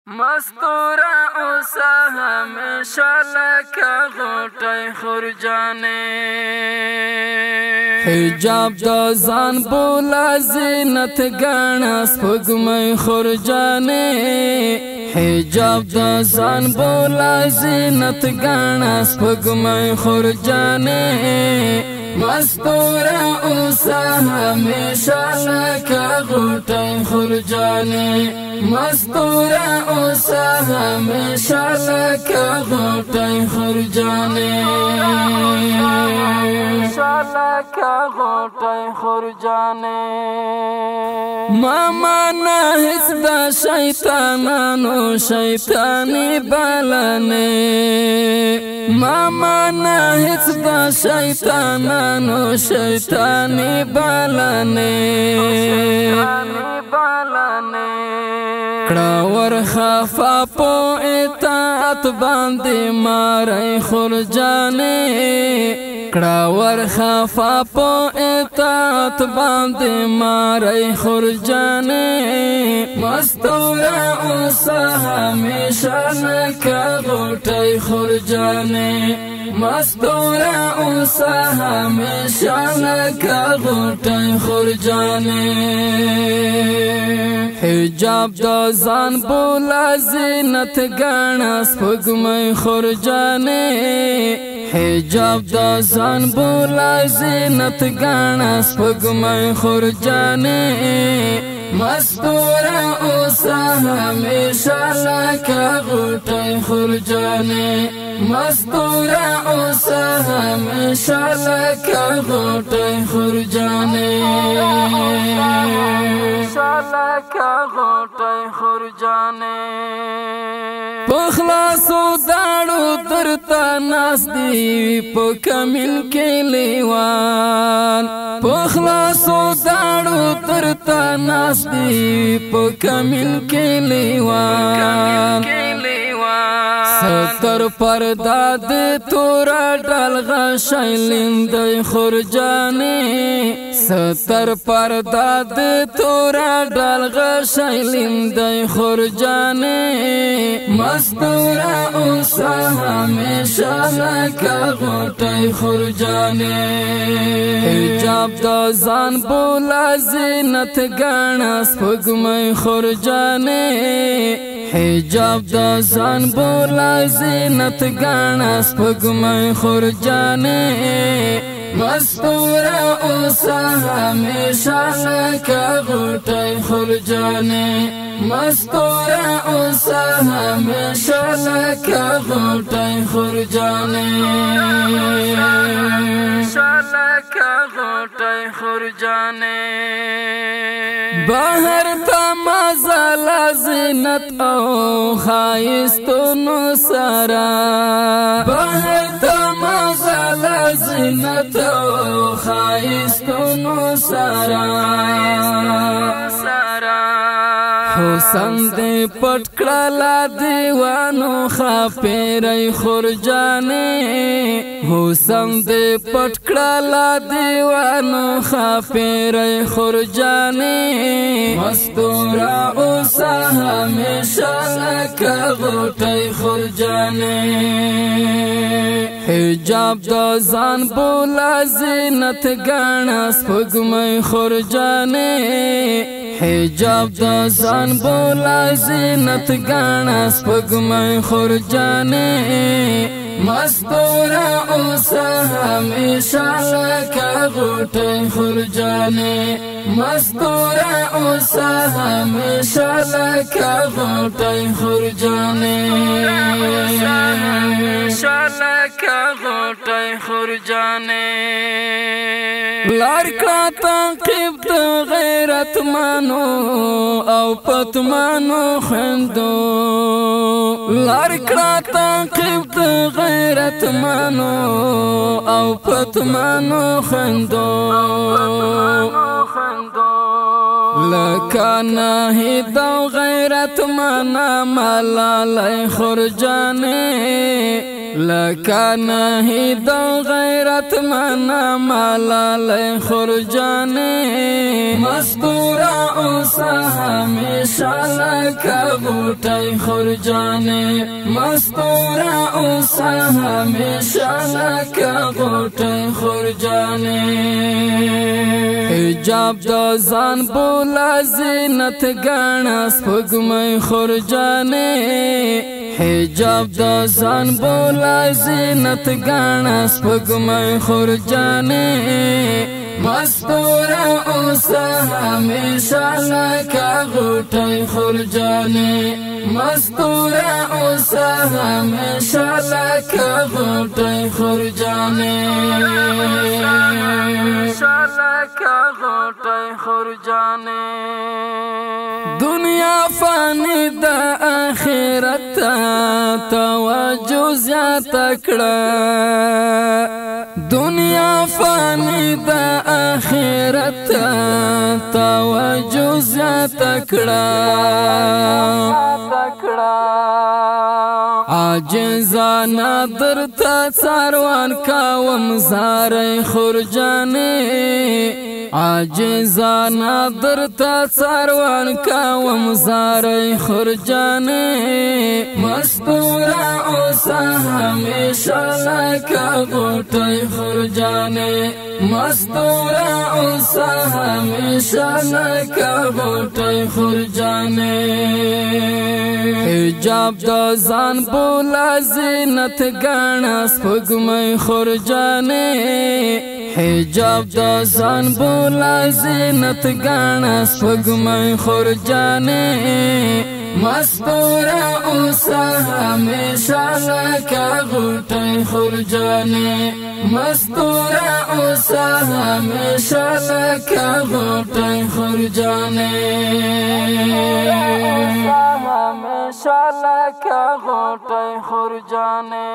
مستورا اوسا ہمیشہ لکا غوٹی خرجانے حجاب دا زان بولا زینت گانا سپگمئی خرجانے حجاب دا زان بولا زینت گانا سپگمئی خرجانے مستورا اوسا ہمیشہ لکا غوٹی خرجانے مستورا اوسا ہمیشہ لکا غوٹی خرجانے ہمیشہ لکا غوٹی خرجانے ماما ہس دا شیطانانو شیطانی بالنے ماما ہس دا شیطانانو شیطانی بالنے کڑاور خافا پو اطاعت باندے مارے خرجانے کڑاور خافا پو اطاعت باندے مارے خرجانے مستورا اوسا ہمیشہ لکا غوٹی خرجانے مستورا اوسا ہمیشہ لکا غوٹی خرجانے حجاب دا زان بولا زینت گانا سپگمئی خرجانے حجاب دا زان بولا زینت گانا سپگمئی خرجانے مستورا اوسا ہمیشہ لکا غوٹی خرجانے مستورا اوسا ہمیشہ لکا غوٹی خرجانے لکا غوٹی خرجانے پخلاصو داڑو درتا ناس دی پو کمل کے لیوان پخلاصو داڑو درتا ناس دی پو کمل کے لیوان ستر پرداد تورا ڈالغا شیلندی خرجانے ستر پرداد تورا ڈالغا شیلندی خرجانے مستورا اوسا ہمیشہ لکا غوٹی خرجانے حجاب دا زان بولا زینت گانا سپگمئی خرجانے حجاب دا زان بولا زینت گانا سپگمئی خرجانے مستورا اوسا ہمیشہ لکا غوٹی خرجانے مستورا اوسا ہمیشہ لکا غوٹی خرجانے ہمیشہ لکا غوٹی خرجانے باہر تا مازالا زینت او خائستونو سارا باہر تا مازالا زینت او خائستونو سارا حسن دے پٹکڑالا دیوانو خاپیرئی خرجانے حسن دے پٹکڑالا دیوانو خاپیرئی خرجانے مستورا اوسا ہمیشہ لکا غوٹی خرجانے حجاب دا زان بولا زینت گانا سپگمئی خرجانے حجاب دا زان بولا زینت گانا سپگمئی خرجانے مستورا اوسا ہمیشہ لکا غوٹی خرجانے مستورا اوسا ہمیشہ لکا غوٹی خرجانے ہمیشہ لکا غوٹی خرجانے لارکا تاقیب دا غیرت مانو او پتمانو خندو لارکا تاقیب دا غیرت مانو او پتمانو خندو لکا ناہی دا غیرت مانا مالا لئی خرجانے لکانه د غیرت منا ملالۍ خورجانې مستوره اوسه همیشه لکه غوټۍ خورجانې مستوره اوسه همیشه لکه غوټۍ خورجانې حجاب د ځان بوله زینت ګڼه سپوږمۍ خورجانې حجاب د ځان بوله زینت ګڼه سپوږمۍ خورجانې مستوره اوسه همیشه لکه غوټۍ خورجانې مستوره اوسه همیشه لکه غوټۍ خورجانې دنیا فانی د آخرت توجه زیاته کړه دنیا فانی د آخرت توجه زیاته کړه عاجزانه درته څاروان کوم زارۍ خورجانې عاجزانه درته څاروان کوم زارۍ خورجانې مستوره اوسه همیشه لکه غوټۍ خورجانې مستوره اوسه همیشه لکه غوټۍ خورجانې حجاب د ځان بوله زینت ګڼه سپوږمۍ خورجانې حجاب د ځان بوله زینت ګڼه سپوږمۍ خورجانې مستوره اوسه همیشه لکه غوټۍ خورجانې مستوره اوسه همیشه لکه غوټۍ خورجانې همیشه لکه غوټۍ خورجانې